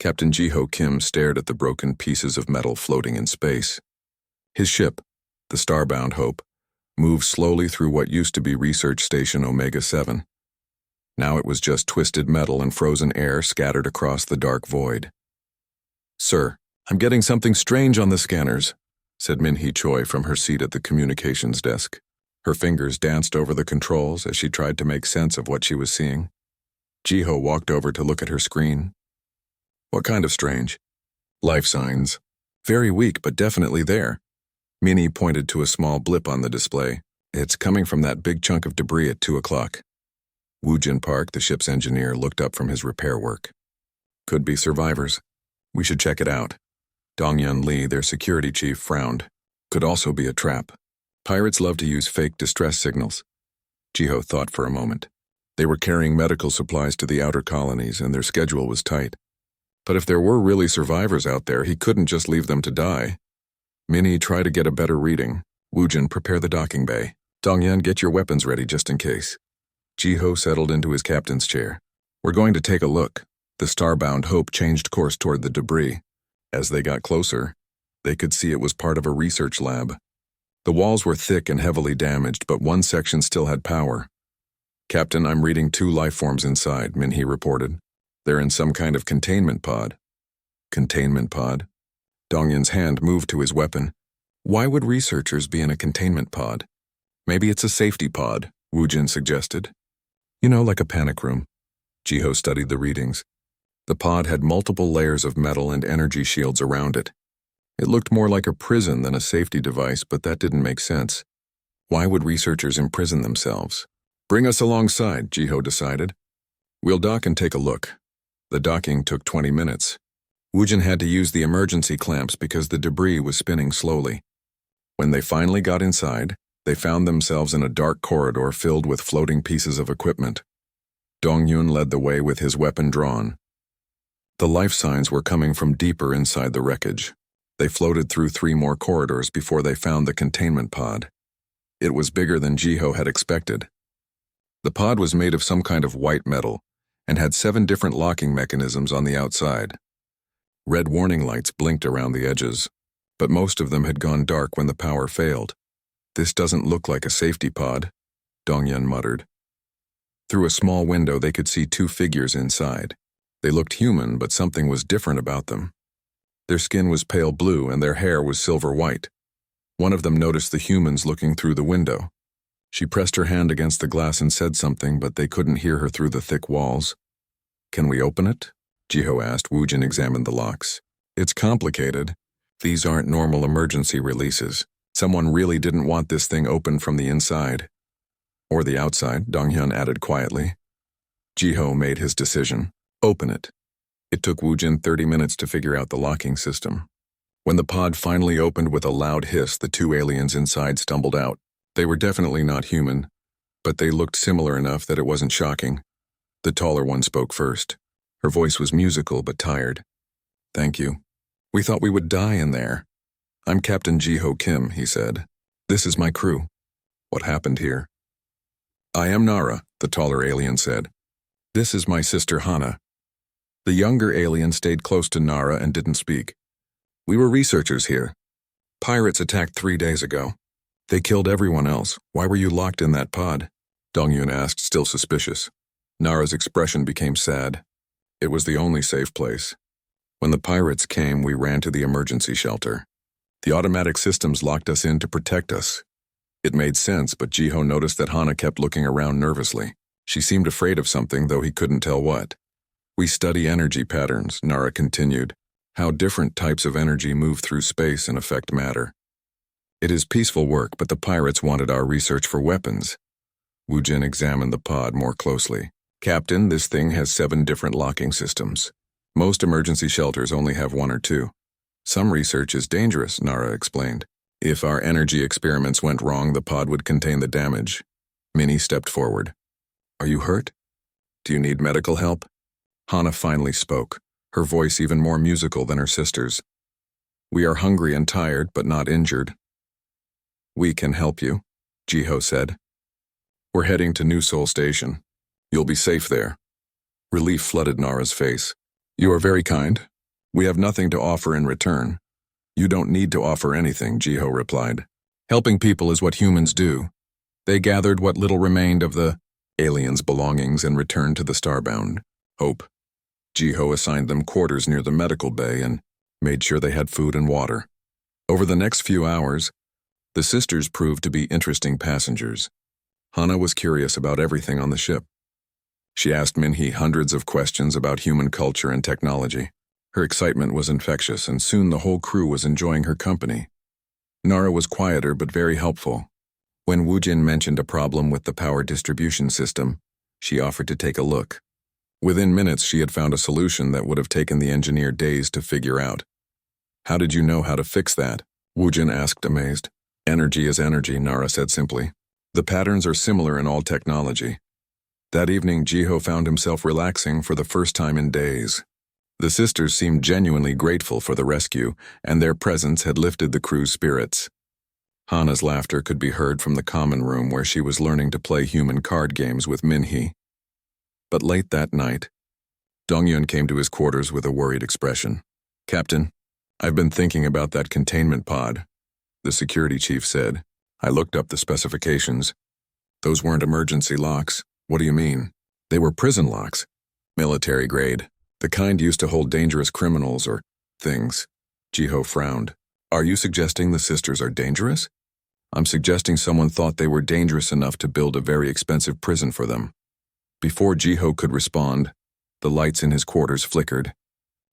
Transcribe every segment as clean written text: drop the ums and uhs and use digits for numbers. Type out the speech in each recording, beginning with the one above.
Captain Jiho Kim stared at the broken pieces of metal floating in space. His ship, the Starbound Hope, moved slowly through what used to be Research Station Omega-7. Now it was just twisted metal and frozen air scattered across the dark void. "Sir, I'm getting something strange on the scanners," said Min-hee Choi from her seat at the communications desk. Her fingers danced over the controls as she tried to make sense of what she was seeing. Jiho walked over to look at her screen. "What kind of strange?" "Life signs. Very weak, but definitely there." Min-hee pointed to a small blip on the display. "It's coming from that big chunk of debris at 2 o'clock. Woojin Park, the ship's engineer, looked up from his repair work. "Could be survivors. We should check it out." Dong-Yun Lee, their security chief, frowned. "Could also be a trap. Pirates love to use fake distress signals." Jiho thought for a moment. They were carrying medical supplies to the outer colonies, and their schedule was tight. But if there were really survivors out there, he couldn't just leave them to die. "Min-hee, try to get a better reading. Woojin, prepare the docking bay. Dong-Yun, get your weapons ready just in case." Jiho settled into his captain's chair. "We're going to take a look." The Starbound Hope changed course toward the debris. As they got closer, they could see it was part of a research lab. The walls were thick and heavily damaged, but one section still had power. "Captain, I'm reading 2 life forms inside," Min-hee reported. "They're in some kind of containment pod." "Containment pod?" Dong-Yun's hand moved to his weapon. "Why would researchers be in a containment pod?" "Maybe it's a safety pod," Woojin suggested. "You know, like a panic room." Jiho studied the readings. The pod had multiple layers of metal and energy shields around it. It looked more like a prison than a safety device, but that didn't make sense. Why would researchers imprison themselves? "Bring us alongside," Jiho decided. "We'll dock and take a look." The docking took 20 minutes. Woojin had to use the emergency clamps because the debris was spinning slowly. When they finally got inside, they found themselves in a dark corridor filled with floating pieces of equipment. Dong-Yun led the way with his weapon drawn. The life signs were coming from deeper inside the wreckage. They floated through 3 more corridors before they found the containment pod. It was bigger than Jiho had expected. The pod was made of some kind of white metal and had 7 different locking mechanisms on the outside. Red warning lights blinked around the edges, but most of them had gone dark when the power failed. "This doesn't look like a safety pod," Dong-Yun muttered. Through a small window they could see 2 figures inside. They looked human, but something was different about them. Their skin was pale blue and their hair was silver white. One of them noticed the humans looking through the window. She pressed her hand against the glass and said something, but they couldn't hear her through the thick walls. "Can we open it?" Jiho asked. Woojin examined the locks. "It's complicated. These aren't normal emergency releases. Someone really didn't want this thing open from the inside." "Or the outside," Dong-Hyun added quietly. Jiho made his decision. "Open it." It took Woojin 30 minutes to figure out the locking system. When the pod finally opened with a loud hiss, the 2 aliens inside stumbled out. They were definitely not human, but they looked similar enough that it wasn't shocking. The taller one spoke first. Her voice was musical but tired. "Thank you. We thought we would die in there." "I'm Captain Jiho Kim," he said. "This is my crew." "What happened here?" "I am Nara," the taller alien said. "This is my sister Hana." The younger alien stayed close to Nara and didn't speak. "We were researchers here. Pirates attacked 3 days ago. They killed everyone else. Why were you locked in that pod?" Dong-Yun asked, still suspicious. Nara's expression became sad. "It was the only safe place. When the pirates came, we ran to the emergency shelter. The automatic systems locked us in to protect us." It made sense, but Jiho noticed that Hana kept looking around nervously. She seemed afraid of something, though he couldn't tell what. "We study energy patterns," Nara continued. "How different types of energy move through space and affect matter. It is peaceful work, but the pirates wanted our research for weapons." Woojin examined the pod more closely. "Captain, this thing has 7 different locking systems. Most emergency shelters only have 1 or 2. Some research is dangerous," Nara explained. "If our energy experiments went wrong, the pod would contain the damage." Min-hee stepped forward. "Are you hurt? Do you need medical help?" Hana finally spoke, her voice even more musical than her sister's. "We are hungry and tired, but not injured." "We can help you," Jiho said. "We're heading to New Seoul Station. You'll be safe there." Relief flooded Nara's face. "You are very kind. We have nothing to offer in return. You don't need to offer anything, Jiho replied. Helping people is what humans do. They gathered what little remained of the aliens' belongings and returned to the Starbound Hope. Jiho assigned them quarters near the medical bay and made sure they had food and water. Over the next few hours, the sisters proved to be interesting passengers. Hana was curious about everything on the ship. She asked Minhee hundreds of questions about human culture and technology. Her excitement was infectious, and soon the whole crew was enjoying her company. Nara was quieter but very helpful. When Woojin mentioned a problem with the power distribution system, she offered to take a look. Within minutes, she had found a solution that would have taken the engineer days to figure out. How did you know how to fix that? Woojin asked, amazed. Energy is energy, Nara said simply. The patterns are similar in all technology. That evening, Jiho found himself relaxing for the first time in days. The sisters seemed genuinely grateful for the rescue, and their presence had lifted the crew's spirits. Hana's laughter could be heard from the common room where she was learning to play human card games with Minhee. But late that night, Dongyun came to his quarters with a worried expression. Captain, I've been thinking about that containment pod, the security chief said. I looked up the specifications. Those weren't emergency locks. What do you mean? They were prison locks. Military grade. The kind used to hold dangerous criminals or things. Jiho frowned. Are you suggesting the sisters are dangerous? I'm suggesting someone thought they were dangerous enough to build a very expensive prison for them. Before Jiho could respond, the lights in his quarters flickered.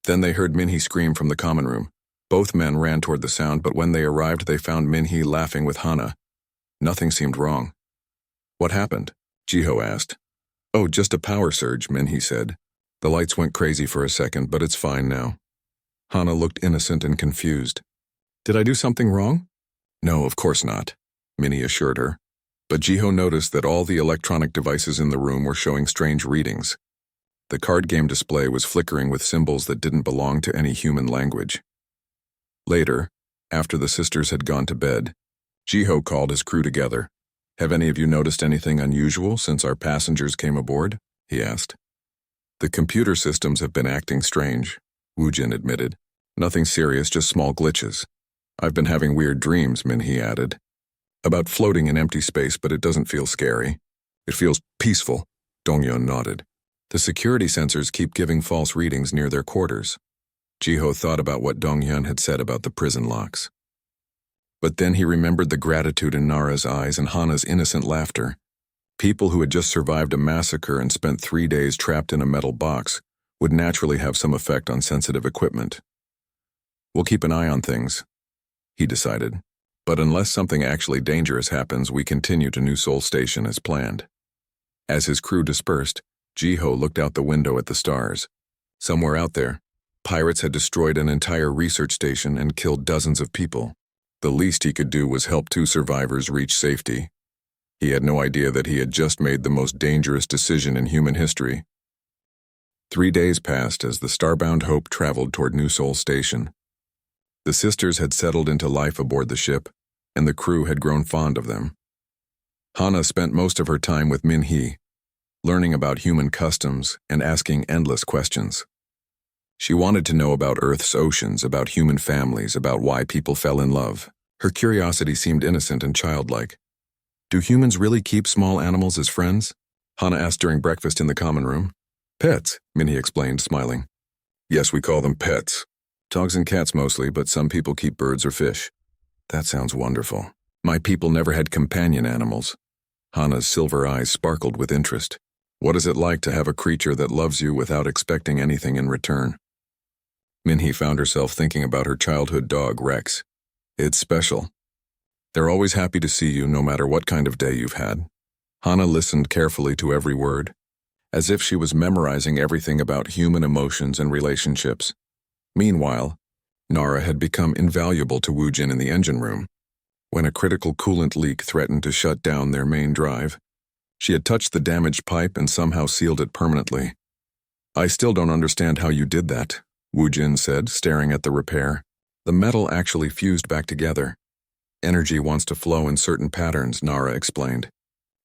Then they heard Minhee scream from the common room. Both men ran toward the sound, but when they arrived, they found Minhee laughing with Hana. Nothing seemed wrong. What happened? Jiho asked. Oh, just a power surge, Minhee said. The lights went crazy for a second, but it's fine now. Hana looked innocent and confused. Did I do something wrong? No, of course not, Minhee assured her. But Jiho noticed that all the electronic devices in the room were showing strange readings. The card game display was flickering with symbols that didn't belong to any human language. Later, after the sisters had gone to bed, Jiho called his crew together. Have any of you noticed anything unusual since our passengers came aboard? He asked. The computer systems have been acting strange, Woojin admitted. Nothing serious, just small glitches. I've been having weird dreams, Minhee added. About floating in empty space, but it doesn't feel scary. It feels peaceful, Dongyun nodded. The security sensors keep giving false readings near their quarters. Jiho thought about what Dongyun had said about the prison locks. But then he remembered the gratitude in Nara's eyes and Hana's innocent laughter. People who had just survived a massacre and spent 3 days trapped in a metal box would naturally have some effect on sensitive equipment. We'll keep an eye on things, he decided. But unless something actually dangerous happens, we continue to New Seoul Station as planned. As his crew dispersed, Jiho looked out the window at the stars. Somewhere out there, pirates had destroyed an entire research station and killed dozens of people. The least he could do was help 2 survivors reach safety. He had no idea that he had just made the most dangerous decision in human history. 3 days passed as the Starbound Hope traveled toward New Seoul Station. The sisters had settled into life aboard the ship, and the crew had grown fond of them. Hana spent most of her time with Minhee, learning about human customs and asking endless questions. She wanted to know about Earth's oceans, about human families, about why people fell in love. Her curiosity seemed innocent and childlike. Do humans really keep small animals as friends? Hana asked during breakfast in the common room. Pets, Minhee explained, smiling. Yes, we call them pets. Dogs and cats mostly, but some people keep birds or fish. That sounds wonderful. My people never had companion animals. Hana's silver eyes sparkled with interest. What is it like to have a creature that loves you without expecting anything in return? Minhee found herself thinking about her childhood dog, Rex. It's special. They're always happy to see you no matter what kind of day you've had. Hana listened carefully to every word, as if she was memorizing everything about human emotions and relationships. Meanwhile, Nara had become invaluable to Woojin in the engine room. When a critical coolant leak threatened to shut down their main drive, she had touched the damaged pipe and somehow sealed it permanently. I still don't understand how you did that, Woojin said, staring at the repair. The metal actually fused back together. Energy wants to flow in certain patterns, Nara explained.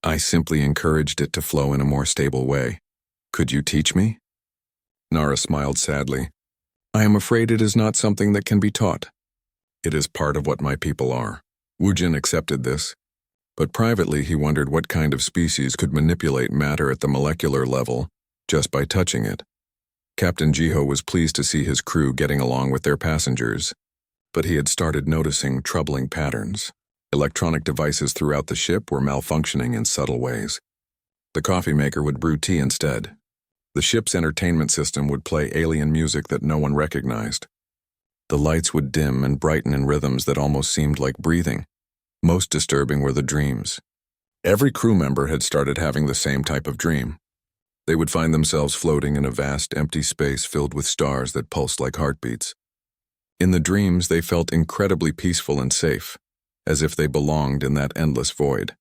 I simply encouraged it to flow in a more stable way. Could you teach me? Nara smiled sadly. I am afraid it is not something that can be taught. It is part of what my people are. Wu Jin accepted this, but privately he wondered what kind of species could manipulate matter at the molecular level just by touching it. Captain Jiho was pleased to see his crew getting along with their passengers, but he had started noticing troubling patterns. Electronic devices throughout the ship were malfunctioning in subtle ways. The coffee maker would brew tea instead. The ship's entertainment system would play alien music that no one recognized. The lights would dim and brighten in rhythms that almost seemed like breathing. Most disturbing were the dreams. Every crew member had started having the same type of dream. They would find themselves floating in a vast, empty space filled with stars that pulsed like heartbeats. In the dreams, they felt incredibly peaceful and safe, as if they belonged in that endless void.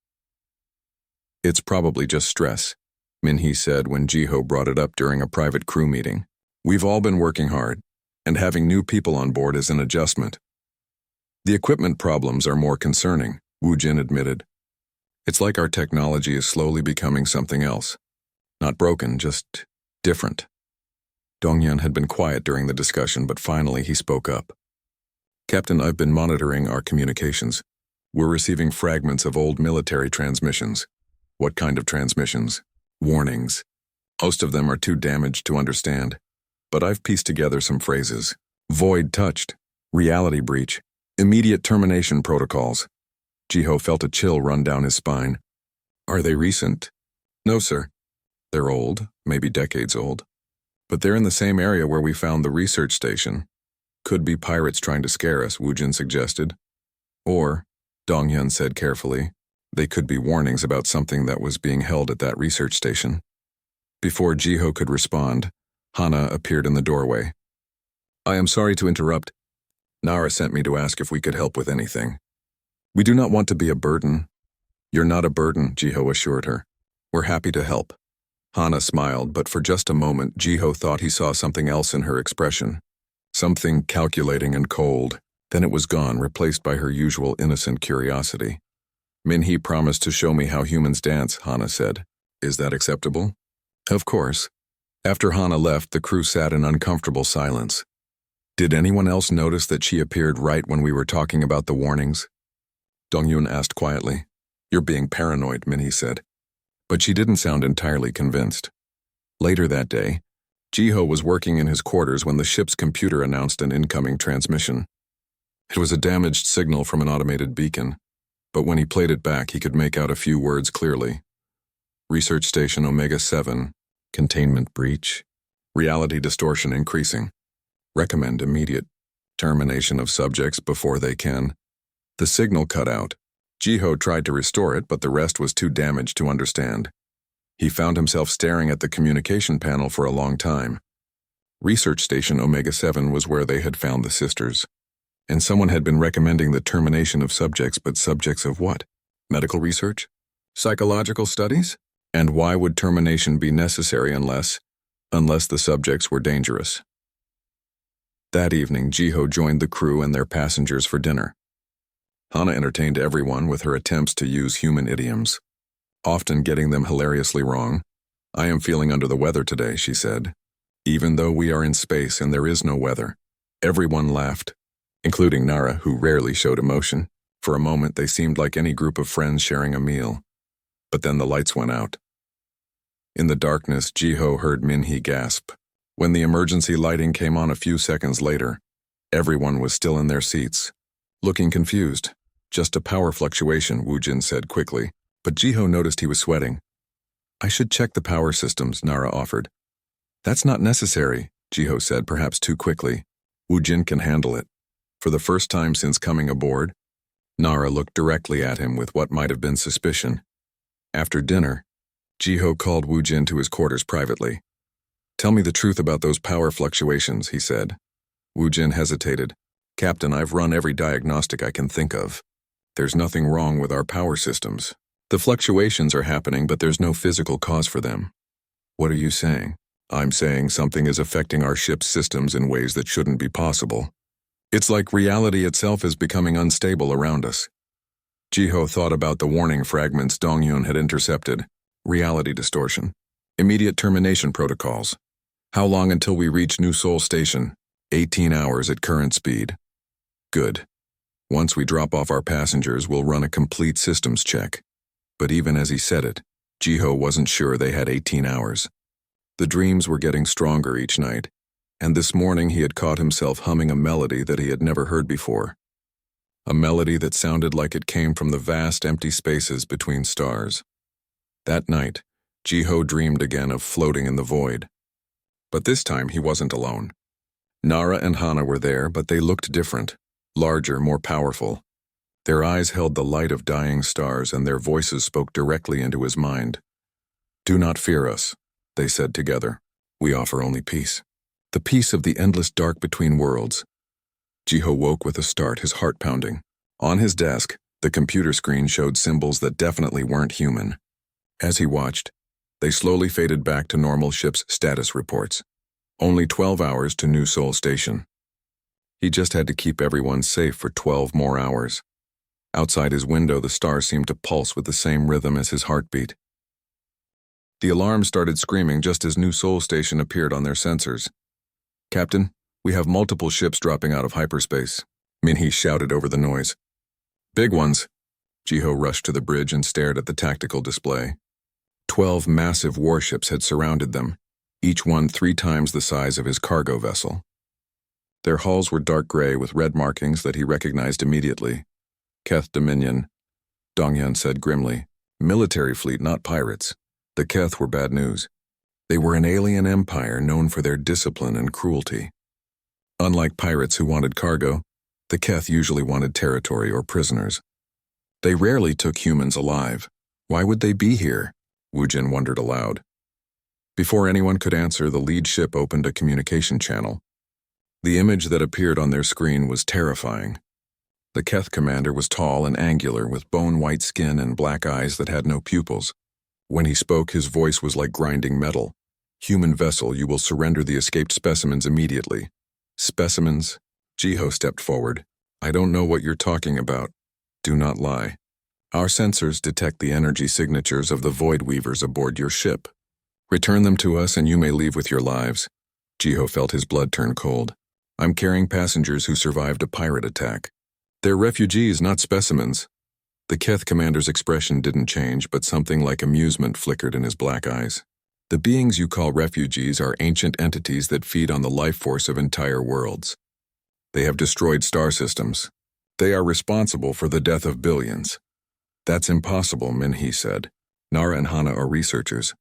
It's probably just stress, Min-hee said when Jiho brought it up during a private crew meeting. We've all been working hard, and having new people on board is an adjustment. The equipment problems are more concerning, Wu Jin admitted. It's like our technology is slowly becoming something else. Not broken, just different. Dongyun had been quiet during the discussion, but finally he spoke up. Captain, I've been monitoring our communications. We're receiving fragments of old military transmissions. What kind of transmissions? Warnings. Most of them are too damaged to understand, but I've pieced together some phrases. Void touched, reality breach, immediate termination protocols. Jiho felt a chill run down his spine. Are they recent? No, sir. They're old, maybe decades old. But they're in the same area where we found the research station. Could be pirates trying to scare us, Wu Jin suggested. Or, Dongyun said carefully, they could be warnings about something that was being held at that research station. Before Jiho could respond, Hana appeared in the doorway. I am sorry to interrupt. Nara sent me to ask if we could help with anything. We do not want to be a burden. You're not a burden, Jiho assured her. We're happy to help. Hana smiled, but for just a moment, Jiho thought he saw something else in her expression. Something calculating and cold. Then it was gone, replaced by her usual innocent curiosity. Min-hee promised to show me how humans dance, Hana said. Is that acceptable? Of course. After Hana left, the crew sat in uncomfortable silence. Did anyone else notice that she appeared right when we were talking about the warnings? Dongyun asked quietly. You're being paranoid, Min-hee said. But she didn't sound entirely convinced. Later that day, Jiho was working in his quarters when the ship's computer announced an incoming transmission. It was a damaged signal from an automated beacon, but when he played it back, he could make out a few words clearly. Research Station Omega-7, containment breach, reality distortion increasing. Recommend immediate termination of subjects before they can. The signal cut out. Jiho tried to restore it, but the rest was too damaged to understand. He found himself staring at the communication panel for a long time. Research Station Omega-7 was where they had found the sisters. And someone had been recommending the termination of subjects, but subjects of what? Medical research? Psychological studies? And why would termination be necessary unless the subjects were dangerous? That evening, Jiho joined the crew and their passengers for dinner. Hana entertained everyone with her attempts to use human idioms, often getting them hilariously wrong. I am feeling under the weather today, she said. Even though we are in space and there is no weather. Everyone laughed, including Nara, who rarely showed emotion. For a moment, they seemed like any group of friends sharing a meal. But then the lights went out. In the darkness, Jiho heard Min-hee gasp. When the emergency lighting came on a few seconds later, everyone was still in their seats, looking confused. Just a power fluctuation, Wu Jin said quickly, but Jiho noticed he was sweating. I should check the power systems, Nara offered. That's not necessary, Jiho said, perhaps too quickly. Wu Jin can handle it. For the first time since coming aboard, Nara looked directly at him with what might have been suspicion. After dinner, Jiho called Wu Jin to his quarters privately. Tell me the truth about those power fluctuations, he said. Wu Jin hesitated. Captain, I've run every diagnostic I can think of. There's nothing wrong with our power systems. The fluctuations are happening, but there's no physical cause for them. What are you saying? I'm saying something is affecting our ship's systems in ways that shouldn't be possible. It's like reality itself is becoming unstable around us. Jiho thought about the warning fragments Dongyun had intercepted. Reality distortion. Immediate termination protocols. How long until we reach New Seoul Station? 18 hours at current speed. Good. Once we drop off our passengers, we'll run a complete systems check. But even as he said it, Jiho wasn't sure they had 18 hours. The dreams were getting stronger each night, and this morning he had caught himself humming a melody that he had never heard before. A melody that sounded like it came from the vast empty spaces between stars. That night, Jiho dreamed again of floating in the void. But this time he wasn't alone. Nara and Hana were there, but they looked different, larger, more powerful. Their eyes held the light of dying stars, and their voices spoke directly into his mind. "Do not fear us," they said together. "We offer only peace. The peace of the endless dark between worlds." Jiho woke with a start, his heart pounding. On his desk, the computer screen showed symbols that definitely weren't human. As he watched, they slowly faded back to normal ship's status reports. Only 12 hours to New Sol Station. He just had to keep everyone safe for 12 more hours. Outside his window, the stars seemed to pulse with the same rhythm as his heartbeat. The alarm started screaming just as New Sol Station appeared on their sensors. "Captain, we have multiple ships dropping out of hyperspace," Minhee shouted over the noise. "Big ones." Jiho rushed to the bridge and stared at the tactical display. 12 massive warships had surrounded them, each one 3 times the size of his cargo vessel. Their hulls were dark gray with red markings that he recognized immediately. "Keth Dominion," Donghyun said grimly. "Military fleet, not pirates." The Keth were bad news. They were an alien empire known for their discipline and cruelty. Unlike pirates who wanted cargo, the Keth usually wanted territory or prisoners. They rarely took humans alive. Why would they be here? Woojin wondered aloud. Before anyone could answer, the lead ship opened a communication channel. The image that appeared on their screen was terrifying. The Keth commander was tall and angular, with bone-white skin and black eyes that had no pupils. When he spoke, his voice was like grinding metal. "Human vessel, you will surrender the escaped specimens immediately." "Specimens?" Jiho stepped forward. "I don't know what you're talking about. Do not lie. Our sensors detect the energy signatures of the Void Weavers aboard your ship. Return them to us and you may leave with your lives." Jiho felt his blood turn cold. "I'm carrying passengers who survived a pirate attack. They're refugees, not specimens." The Keth commander's expression didn't change, but something like amusement flickered in his black eyes. "The beings you call refugees are ancient entities that feed on the life force of entire worlds. They have destroyed star systems. They are responsible for the death of billions." "That's impossible," Minhee said. "Nara and Hana are researchers.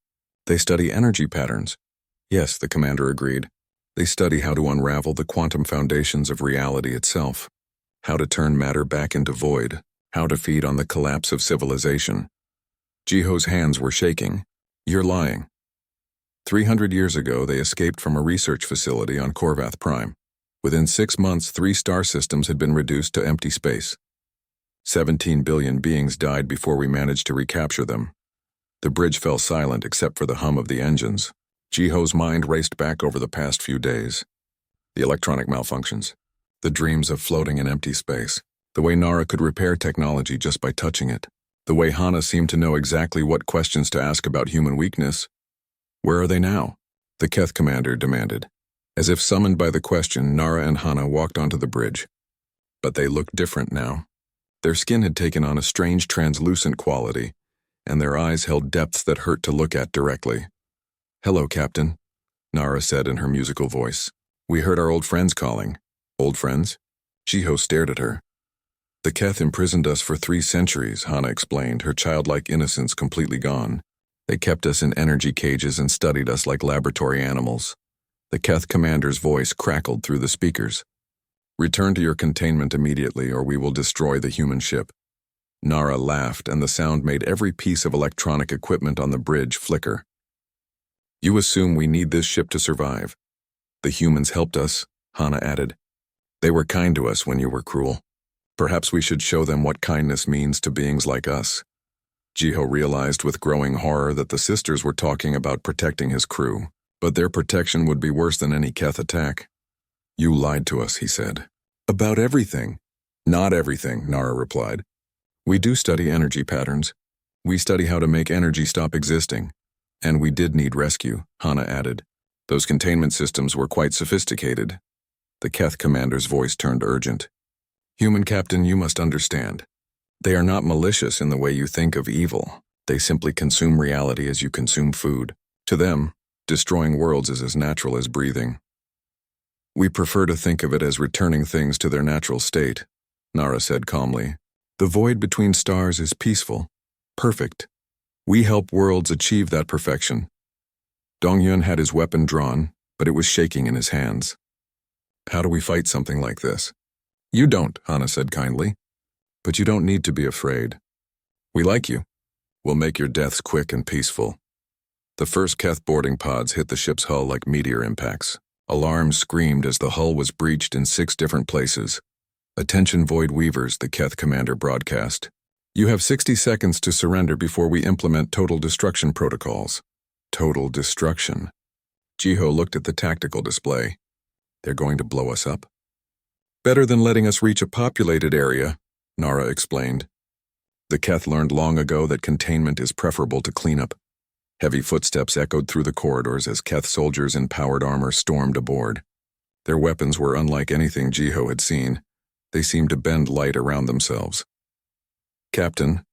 They study energy patterns." "Yes," the commander agreed. "They study how to unravel the quantum foundations of reality itself, how to turn matter back into void, how to feed on the collapse of civilization." Jiho's hands were shaking. "You're lying." 300 years ago, they escaped from a research facility on Korvath Prime. Within 6 months, 3 star systems had been reduced to empty space. 17 billion beings died before we managed to recapture them. The bridge fell silent except for the hum of the engines. Jiho's mind raced back over the past few days. The electronic malfunctions, the dreams of floating in empty space, the way Nara could repair technology just by touching it, the way Hana seemed to know exactly what questions to ask about human weakness. "Where are they now?" the Keth commander demanded. As if summoned by the question, Nara and Hana walked onto the bridge. But they looked different now. Their skin had taken on a strange translucent quality, and their eyes held depths that hurt to look at directly. "Hello, Captain," Nara said in her musical voice. "We heard our old friends calling." "Old friends?" Jiho stared at her. "The Keth imprisoned us for 3 centuries, Hana explained, her childlike innocence completely gone. They kept us in energy cages and studied us like laboratory animals." The Keth commander's voice crackled through the speakers. "Return to your containment immediately, or we will destroy the human ship." Nara laughed, and the sound made every piece of electronic equipment on the bridge flicker. "You assume we need this ship to survive. The humans helped us," Hana added. "They were kind to us when you were cruel. Perhaps we should show them what kindness means to beings like us." Jiho realized with growing horror that the sisters were talking about protecting his crew, but their protection would be worse than any Keth attack. "You lied to us," he said. "About everything." "Not everything," Nara replied. "We do study energy patterns. We study how to make energy stop existing. And we did need rescue," Hana added. "Those containment systems were quite sophisticated." The Keth commander's voice turned urgent. Human captain, you must understand. They are not malicious in the way you think of evil. They simply consume reality as you consume food. To them, destroying worlds is as natural as breathing. We prefer to think of it as returning things to their natural state, Nara said calmly. The void between stars is peaceful, perfect. We help worlds achieve that perfection. Dongyun had his weapon drawn, but it was shaking in his hands. How do we fight something like this? You don't, Hana said kindly. But you don't need to be afraid. We like you. We'll make your deaths quick and peaceful. The first Keth boarding pods hit the ship's hull like meteor impacts. Alarms screamed as the hull was breached in 6 different places. Attention Void Weavers, the Keth commander broadcast. You have 60 seconds to surrender before we implement total destruction protocols. Total destruction. Jiho looked at the tactical display. They're going to blow us up? Better than letting us reach a populated area, Nara explained. The Keth learned long ago that containment is preferable to cleanup. Heavy footsteps echoed through the corridors as Keth soldiers in powered armor stormed aboard. Their weapons were unlike anything Jiho had seen. They seemed to bend light around themselves. Captain,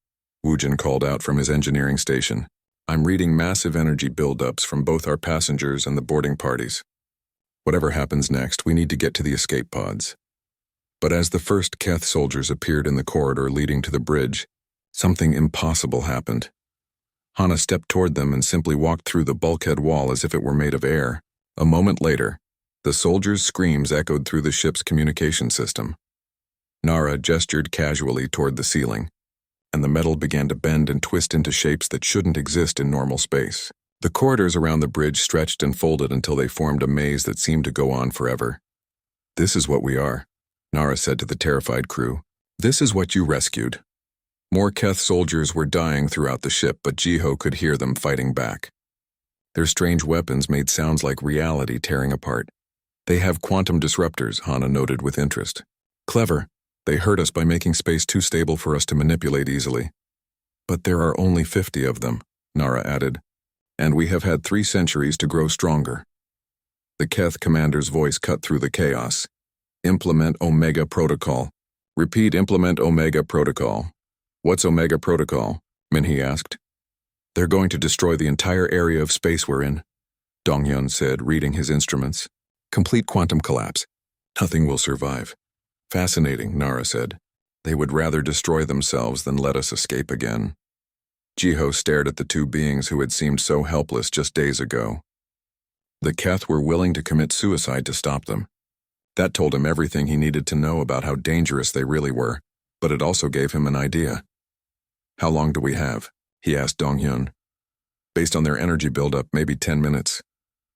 Wujin called out from his engineering station. I'm reading massive energy buildups from both our passengers and the boarding parties. Whatever happens next, we need to get to the escape pods. But as the first Keth soldiers appeared in the corridor leading to the bridge, something impossible happened. Hana stepped toward them and simply walked through the bulkhead wall as if it were made of air. A moment later, the soldiers' screams echoed through the ship's communication system. Nara gestured casually toward the ceiling, and the metal began to bend and twist into shapes that shouldn't exist in normal space. The corridors around the bridge stretched and folded until they formed a maze that seemed to go on forever. This is what we are, Nara said to the terrified crew. This is what you rescued. More Keth soldiers were dying throughout the ship, but Jiho could hear them fighting back. Their strange weapons made sounds like reality tearing apart. They have quantum disruptors, Hana noted with interest. Clever. They hurt us by making space too stable for us to manipulate easily. But there are only 50 of them, Nara added, and we have had 3 centuries to grow stronger. The Keth commander's voice cut through the chaos. Implement Omega Protocol. Repeat, implement Omega Protocol. What's Omega Protocol? Minhee asked. They're going to destroy the entire area of space we're in, Dongyun said, reading his instruments. Complete quantum collapse. Nothing will survive. Fascinating, Nara said. They would rather destroy themselves than let us escape again. Jiho stared at the 2 beings who had seemed so helpless just days ago. The Keth were willing to commit suicide to stop them. That told him everything he needed to know about how dangerous they really were, but it also gave him an idea. How long do we have? He asked Dongyun. Based on their energy buildup, maybe 10 minutes.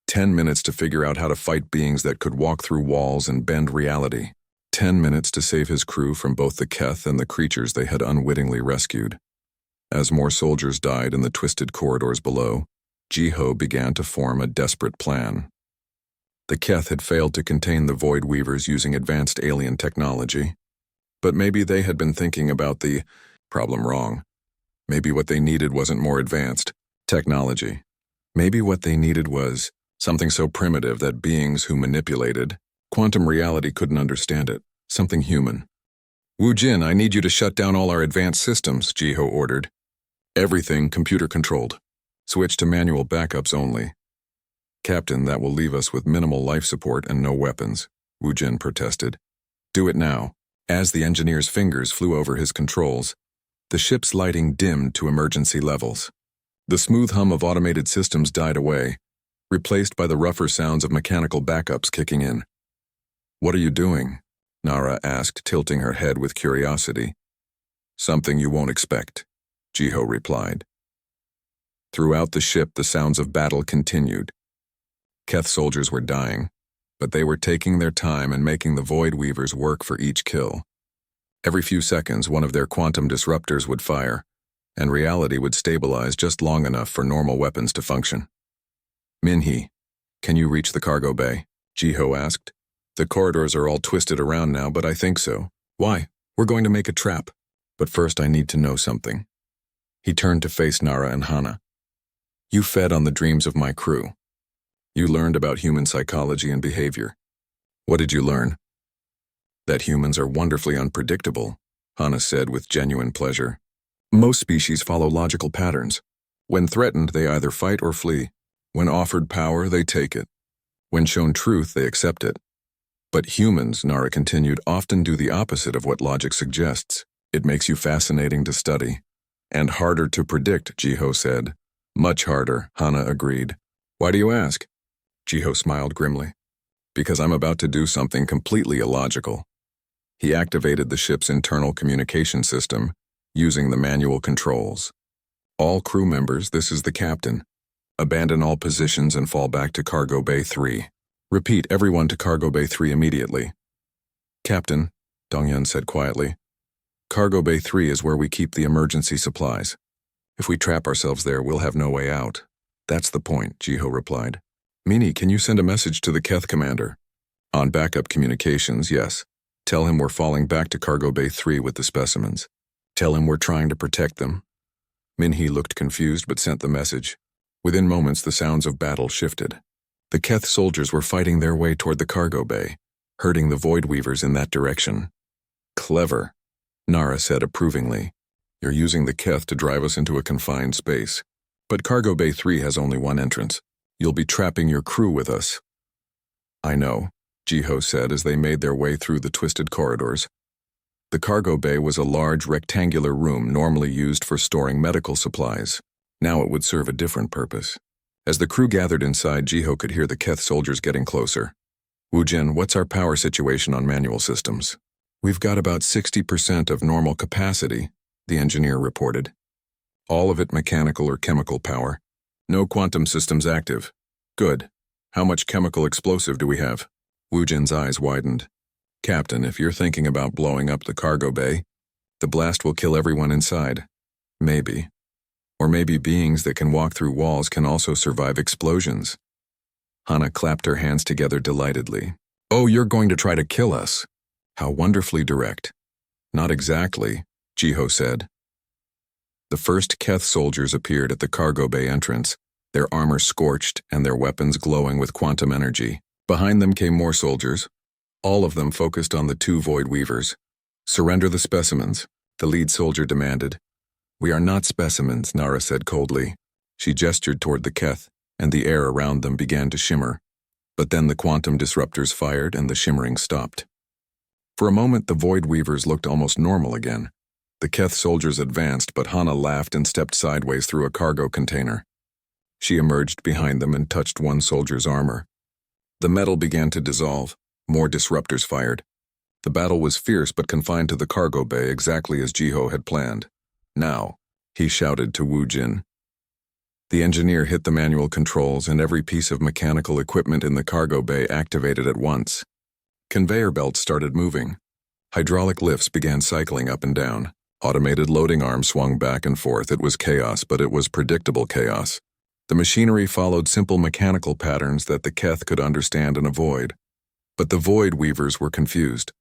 10 minutes to figure out how to fight beings that could walk through walls and bend reality. 10 minutes to save his crew from both the Keth and the creatures they had unwittingly rescued. As more soldiers died in the twisted corridors below, Jiho began to form a desperate plan. The Keth had failed to contain the Void Weavers using advanced alien technology. But maybe they had been thinking about the problem wrong. Maybe what they needed wasn't more advanced technology. Maybe what they needed was something so primitive that beings who manipulated quantum reality couldn't understand it. Something human. Wu Jin, I need you to shut down all our advanced systems, Jiho ordered. Everything computer-controlled. Switch to manual backups only. Captain, that will leave us with minimal life support and no weapons, Wu Jin protested. Do it now. As the engineer's fingers flew over his controls, the ship's lighting dimmed to emergency levels. The smooth hum of automated systems died away, replaced by the rougher sounds of mechanical backups kicking in. What are you doing? Nara asked, tilting her head with curiosity. Something you won't expect, Jiho replied. Throughout the ship, the sounds of battle continued. Keth soldiers were dying, but they were taking their time and making the Void Weavers work for each kill. Every few seconds, one of their quantum disruptors would fire, and reality would stabilize just long enough for normal weapons to function. Minhee, can you reach the cargo bay? Jiho asked. The corridors are all twisted around now, but I think so. Why? We're going to make a trap. But first I need to know something. He turned to face Nara and Hana. You fed on the dreams of my crew. You learned about human psychology and behavior. What did you learn? That humans are wonderfully unpredictable, Hana said with genuine pleasure. Most species follow logical patterns. When threatened, they either fight or flee. When offered power, they take it. When shown truth, they accept it. But humans, Nara continued, often do the opposite of what logic suggests. It makes you fascinating to study. And harder to predict, Jiho said. Much harder, Hana agreed. Why do you ask? Jiho smiled grimly. Because I'm about to do something completely illogical. He activated the ship's internal communication system, using the manual controls. All crew members, this is the captain. Abandon all positions and fall back to Cargo Bay 3. Repeat, everyone to Cargo Bay 3 immediately. Captain, Dongyun said quietly. Cargo Bay 3 is where we keep the emergency supplies. If we trap ourselves there, we'll have no way out. That's the point, Jiho replied. Mini, can you send a message to the Keth commander? On backup communications, yes. Tell him we're falling back to Cargo Bay 3 with the specimens. Tell him we're trying to protect them. Minhee looked confused but sent the message. Within moments, the sounds of battle shifted. The Keth soldiers were fighting their way toward the cargo bay, herding the Void Weavers in that direction. Clever, Nara said approvingly. You're using the Keth to drive us into a confined space. But Cargo Bay 3 has only one entrance. You'll be trapping your crew with us. I know, Jiho said as they made their way through the twisted corridors. The cargo bay was a large rectangular room normally used for storing medical supplies. Now it would serve a different purpose. As the crew gathered inside, Jiho could hear the Keth soldiers getting closer. Wujin, what's our power situation on manual systems? We've got about 60% of normal capacity, the engineer reported. All of it mechanical or chemical power. No quantum systems active. Good. How much chemical explosive do we have? Wujin's eyes widened. Captain, if you're thinking about blowing up the cargo bay, the blast will kill everyone inside. Maybe. Or maybe beings that can walk through walls can also survive explosions. Hana clapped her hands together delightedly. Oh, you're going to try to kill us. How wonderfully direct. Not exactly, Jiho said. The first Keth soldiers appeared at the cargo bay entrance, their armor scorched and their weapons glowing with quantum energy. Behind them came more soldiers, all of them focused on the two Void Weavers. Surrender the specimens, the lead soldier demanded. We are not specimens, Nara said coldly. She gestured toward the Keth, and the air around them began to shimmer. But then the quantum disruptors fired and the shimmering stopped. For a moment, the Void Weavers looked almost normal again. The Keth soldiers advanced, but Hana laughed and stepped sideways through a cargo container. She emerged behind them and touched one soldier's armor. The metal began to dissolve. More disruptors fired. The battle was fierce but confined to the cargo bay exactly as Jiho had planned. Now, he shouted to Wujin. The engineer hit the manual controls and every piece of mechanical equipment in the cargo bay activated at once. Conveyor belts started moving. Hydraulic lifts began cycling up and down. Automated loading arms swung back and forth. It was chaos, but it was predictable chaos. The machinery followed simple mechanical patterns that the Keth could understand and avoid. But the Void Weavers were confused.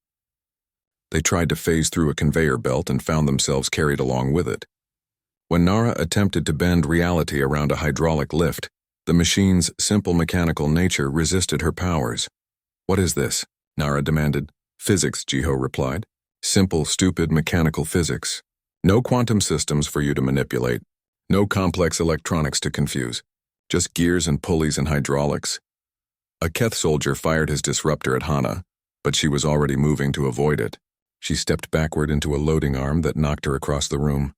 They tried to phase through a conveyor belt and found themselves carried along with it. When Nara attempted to bend reality around a hydraulic lift, the machine's simple mechanical nature resisted her powers. What is this? Nara demanded. Physics, Jiho replied. Simple, stupid mechanical physics. No quantum systems for you to manipulate. No complex electronics to confuse. Just gears and pulleys and hydraulics. A Keth soldier fired his disruptor at Hana, but she was already moving to avoid it. She stepped backward into a loading arm that knocked her across the room.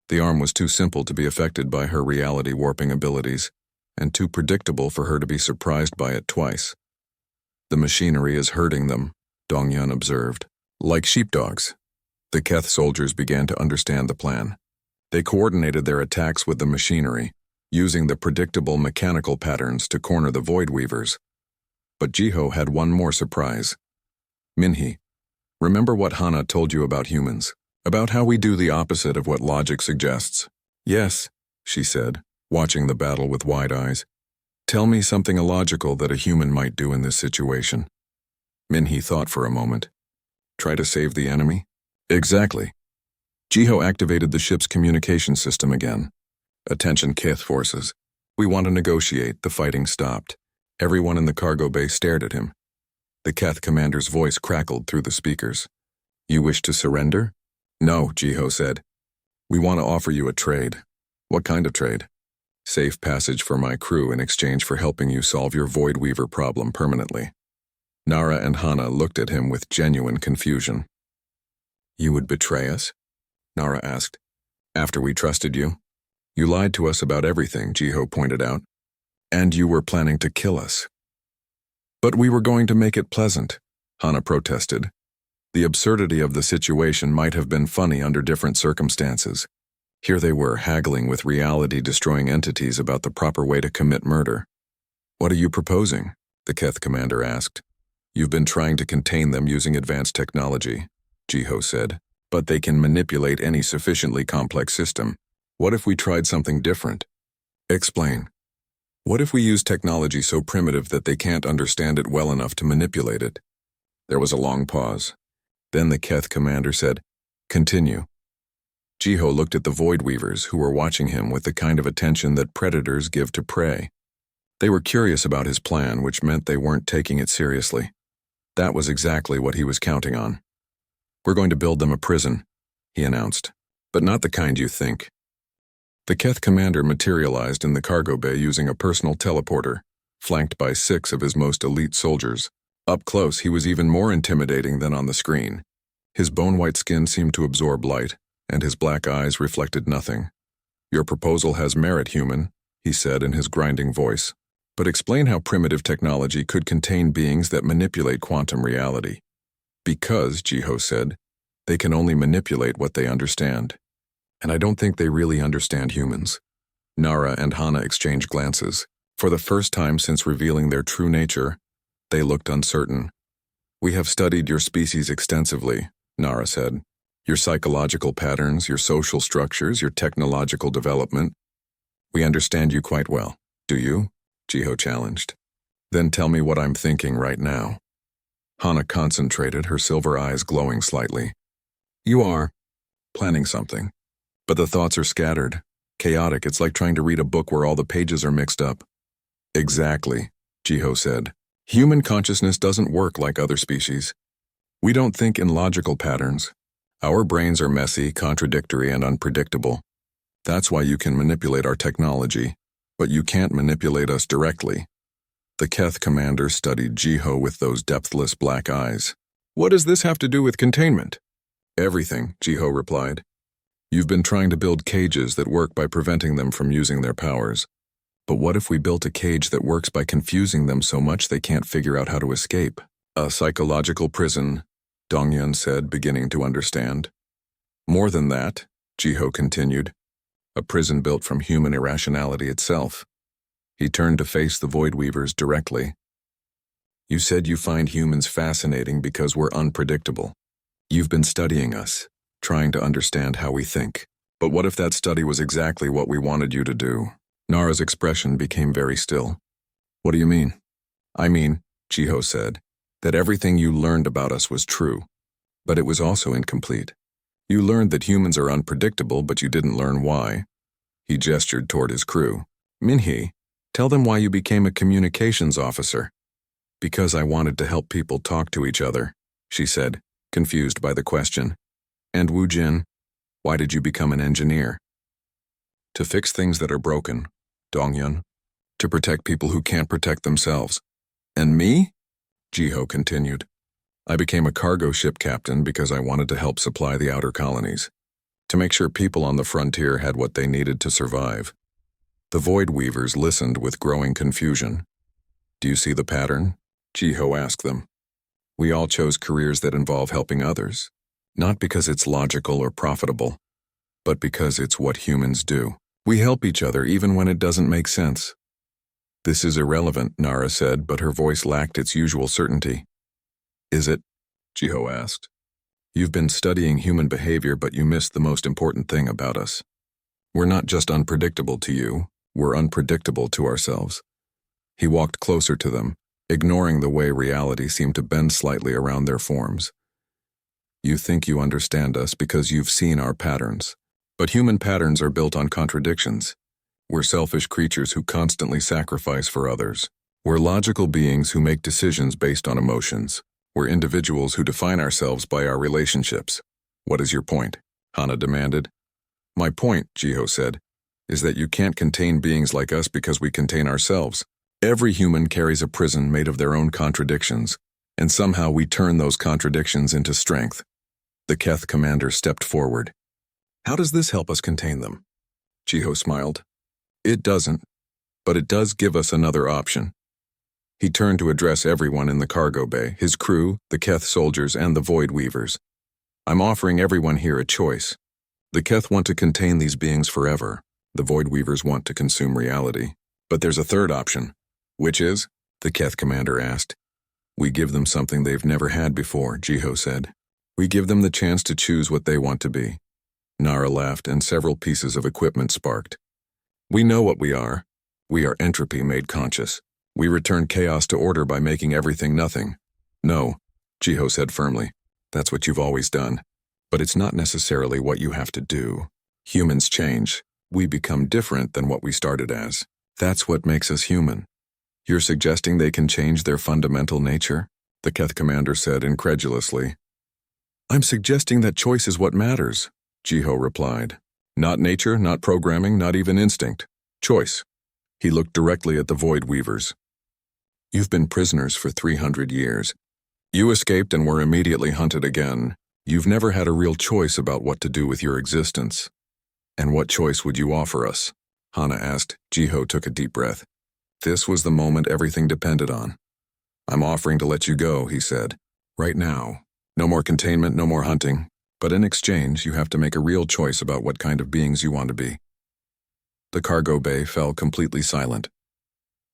The arm was too simple to be affected by her reality warping abilities, and too predictable for her to be surprised by it twice. The machinery is hurting them, Dongyun observed. Like sheepdogs. The Keth soldiers began to understand the plan. They coordinated their attacks with the machinery, using the predictable mechanical patterns to corner the Void Weavers. But Jiho had one more surprise. Minhee, remember what Hana told you about humans? About how we do the opposite of what logic suggests? Yes, she said, watching the battle with wide eyes. Tell me something illogical that a human might do in this situation. Minhee thought for a moment. Try to save the enemy? Exactly. Jiho activated the ship's communication system again. Attention Keth forces. We want to negotiate. The fighting stopped. Everyone in the cargo bay stared at him. The Keth commander's voice crackled through the speakers. You wish to surrender? No, Jiho said. We want to offer you a trade. What kind of trade? Safe passage for my crew in exchange for helping you solve your Void Weaver problem permanently. Nara and Hana looked at him with genuine confusion. You would betray us? Nara asked. After we trusted you? You lied to us about everything, Jiho pointed out. And you were planning to kill us. But we were going to make it pleasant, Hana protested. The absurdity of the situation might have been funny under different circumstances. Here they were, haggling with reality-destroying entities about the proper way to commit murder. What are you proposing? The Keth commander asked. You've been trying to contain them using advanced technology, Jiho said, but they can manipulate any sufficiently complex system. What if we tried something different? Explain. What if we use technology so primitive that they can't understand it well enough to manipulate it? There was a long pause. Then the Keth commander said, Continue. Jiho looked at the Void Weavers, who were watching him with the kind of attention that predators give to prey. They were curious about his plan, which meant they weren't taking it seriously. That was exactly what he was counting on. We're going to build them a prison, he announced, but not the kind you think. The Keth commander materialized in the cargo bay using a personal teleporter, flanked by 6 of his most elite soldiers. Up close, he was even more intimidating than on the screen. His bone-white skin seemed to absorb light, and his black eyes reflected nothing. Your proposal has merit, human, he said in his grinding voice. But explain how primitive technology could contain beings that manipulate quantum reality. Because, Jiho said, they can only manipulate what they understand. And I don't think they really understand humans. Nara and Hana exchanged glances. For the first time since revealing their true nature, they looked uncertain. We have studied your species extensively, Nara said. Your psychological patterns, your social structures, your technological development. We understand you quite well. Do you? Jiho challenged. Then tell me what I'm thinking right now. Hana concentrated, her silver eyes glowing slightly. You are planning something. But the thoughts are scattered, chaotic. It's like trying to read a book where all the pages are mixed up. Exactly, Jiho said. Human consciousness doesn't work like other species. We don't think in logical patterns. Our brains are messy, contradictory, and unpredictable. That's why you can manipulate our technology, but you can't manipulate us directly. The Keth commander studied Jiho with those depthless black eyes. What does this have to do with containment? Everything, Jiho replied. You've been trying to build cages that work by preventing them from using their powers. But what if we built a cage that works by confusing them so much they can't figure out how to escape? A psychological prison, Dongyun said, beginning to understand. More than that, Jiho continued. A prison built from human irrationality itself. He turned to face the Void Weavers directly. You said you find humans fascinating because we're unpredictable. You've been studying us, trying to understand how we think. But what if that study was exactly what we wanted you to do? Nara's expression became very still. What do you mean? I mean, Jiho said, that everything you learned about us was true, but it was also incomplete. You learned that humans are unpredictable, but you didn't learn why. He gestured toward his crew. Minhee, tell them why you became a communications officer. Because I wanted to help people talk to each other, she said, confused by the question. And Wu Jin, why did you become an engineer? To fix things that are broken, Dongyun. To protect people who can't protect themselves. And me? Jiho continued. I became a cargo ship captain because I wanted to help supply the outer colonies, to make sure people on the frontier had what they needed to survive. The Void Weavers listened with growing confusion. Do you see the pattern? Jiho asked them. We all chose careers that involve helping others, not because it's logical or profitable, but because it's what humans do. We help each other even when it doesn't make sense. This is irrelevant, Nara said, but her voice lacked its usual certainty. Is it? Jiho asked. You've been studying human behavior, but you missed the most important thing about us. We're not just unpredictable to you, we're unpredictable to ourselves. He walked closer to them, ignoring the way reality seemed to bend slightly around their forms. You think you understand us because you've seen our patterns. But human patterns are built on contradictions. We're selfish creatures who constantly sacrifice for others. We're logical beings who make decisions based on emotions. We're individuals who define ourselves by our relationships. What is your point? Hana demanded. My point, Jiho said, is that you can't contain beings like us because we contain ourselves. Every human carries a prison made of their own contradictions, and somehow we turn those contradictions into strength. The Keth commander stepped forward. How does this help us contain them? Jiho smiled. It doesn't, but it does give us another option. He turned to address everyone in the cargo bay, his crew, the Keth soldiers, and the Void Weavers. I'm offering everyone here a choice. The Keth want to contain these beings forever. The Void Weavers want to consume reality. But there's a third option. Which is? The Keth commander asked. We give them something they've never had before, Jiho said. We give them the chance to choose what they want to be. Nara laughed, and several pieces of equipment sparked. We know what we are. We are entropy made conscious. We return chaos to order by making everything nothing. No, Jiho said firmly. That's what you've always done. But it's not necessarily what you have to do. Humans change. We become different than what we started as. That's what makes us human. You're suggesting they can change their fundamental nature? The Keth commander said incredulously. I'm suggesting that choice is what matters, Jiho replied. Not nature, not programming, not even instinct. Choice. He looked directly at the Void Weavers. You've been prisoners for 300 years. You escaped and were immediately hunted again. You've never had a real choice about what to do with your existence. And what choice would you offer us? Hana asked. Jiho took a deep breath. This was the moment everything depended on. I'm offering to let you go, he said. Right now. No more containment, no more hunting. But in exchange, you have to make a real choice about what kind of beings you want to be. The cargo bay fell completely silent.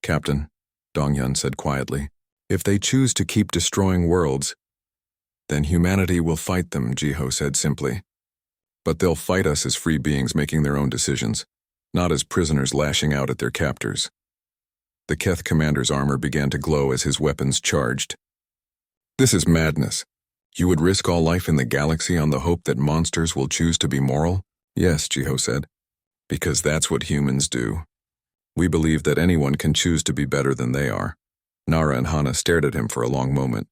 Captain, Dongyun said quietly, if they choose to keep destroying worlds, then humanity will fight them, Jiho said simply. But they'll fight us as free beings making their own decisions, not as prisoners lashing out at their captors. The Keth commander's armor began to glow as his weapons charged. This is madness. You would risk all life in the galaxy on the hope that monsters will choose to be moral? Yes, Jiho said. Because that's what humans do. We believe that anyone can choose to be better than they are. Nara and Hana stared at him for a long moment.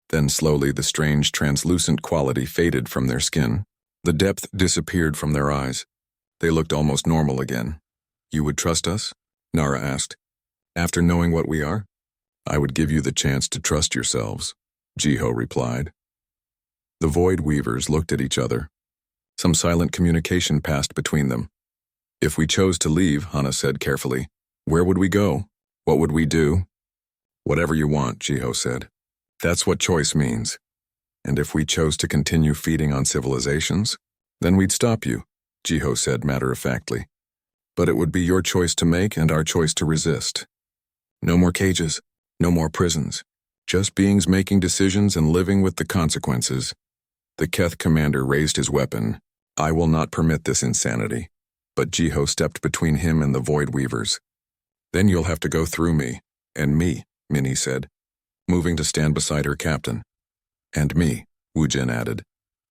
Then slowly the strange, translucent quality faded from their skin. The depth disappeared from their eyes. They looked almost normal again. You would trust us? Nara asked. After knowing what we are? I would give you the chance to trust yourselves, Jiho replied. The Void Weavers looked at each other. Some silent communication passed between them. If we chose to leave, Hana said carefully, where would we go? What would we do? Whatever you want, Jiho said. That's what choice means. And if we chose to continue feeding on civilizations, then we'd stop you, Jiho said matter-of-factly. But it would be your choice to make and our choice to resist. No more cages, no more prisons. Just beings making decisions and living with the consequences. The Keth commander raised his weapon. I will not permit this insanity. But Jiho stepped between him and the Void Weavers. Then you'll have to go through me. And me, Minnie said, moving to stand beside her captain. And me, Wujin added.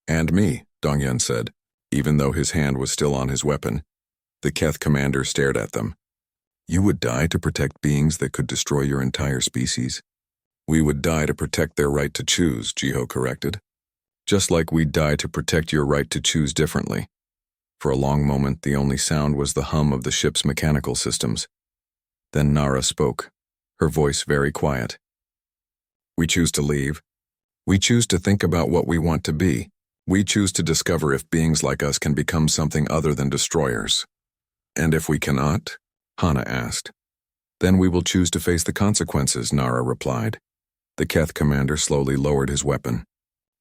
And me, Dongyun said, even though his hand was still on his weapon. The Keth commander stared at them. You would die to protect beings that could destroy your entire species? We would die to protect their right to choose, Jiho corrected. Just like we'd die to protect your right to choose differently. For a long moment, the only sound was the hum of the ship's mechanical systems. Then Nara spoke, her voice very quiet. We choose to leave. We choose to think about what we want to be. We choose to discover if beings like us can become something other than destroyers. And if we cannot? Hana asked. Then we will choose to face the consequences, Nara replied. The Keth commander slowly lowered his weapon.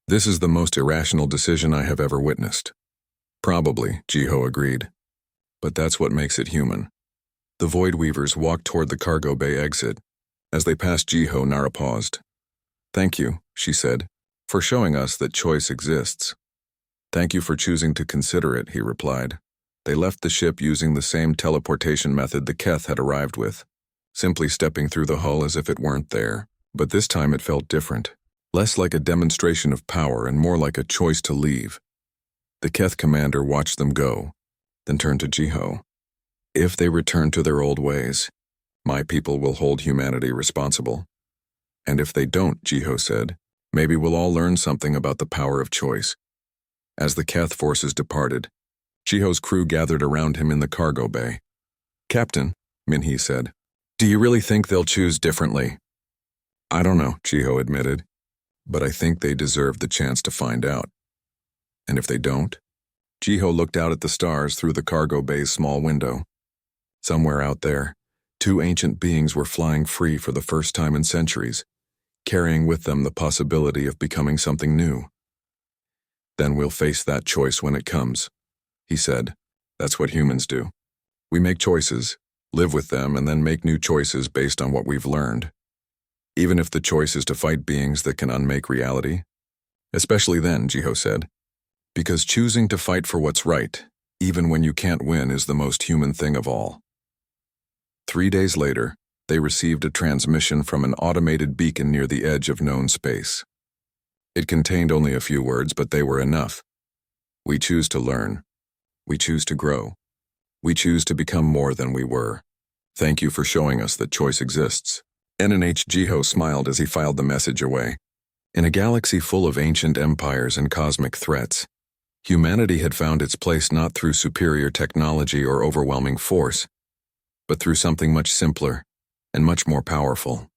This is the most irrational decision I have ever witnessed. Probably, Jiho agreed. But that's what makes it human. The Void Weavers walked toward the cargo bay exit. As they passed Jiho, Nara paused. Thank you, she said, for showing us that choice exists. Thank you for choosing to consider it, he replied. They left the ship using the same teleportation method the Keth had arrived with, simply stepping through the hull as if it weren't there. But this time it felt different, less like a demonstration of power and more like a choice to leave. The Keth commander watched them go, then turned to Jiho. If they return to their old ways, My people will hold humanity responsible. And if they don't, Jiho said, maybe we'll all learn something about the power of choice. As the Keth forces departed, Jiho's crew gathered around him in the cargo bay. Captain, Minhee said, do you really think they'll choose differently? I don't know, Jiho admitted, but I think they deserve the chance to find out. And if they don't? Jiho looked out at the stars through the cargo bay's small window. Somewhere out there, two ancient beings were flying free for the first time in centuries, carrying with them the possibility of becoming something new. Then we'll face that choice when it comes, he said. That's what humans do. We make choices, live with them, and then make new choices based on what we've learned. Even if the choice is to fight beings that can unmake reality. Especially then, Jiho said, because choosing to fight for what's right, even when you can't win, is the most human thing of all. 3 days later, they received a transmission from an automated beacon near the edge of known space. It contained only a few words, but they were enough. We choose to learn. We choose to grow. We choose to become more than we were. Thank you for showing us that choice exists. NNH Jiho smiled as he filed the message away. In a galaxy full of ancient empires and cosmic threats, humanity had found its place not through superior technology or overwhelming force, but through something much simpler and much more powerful.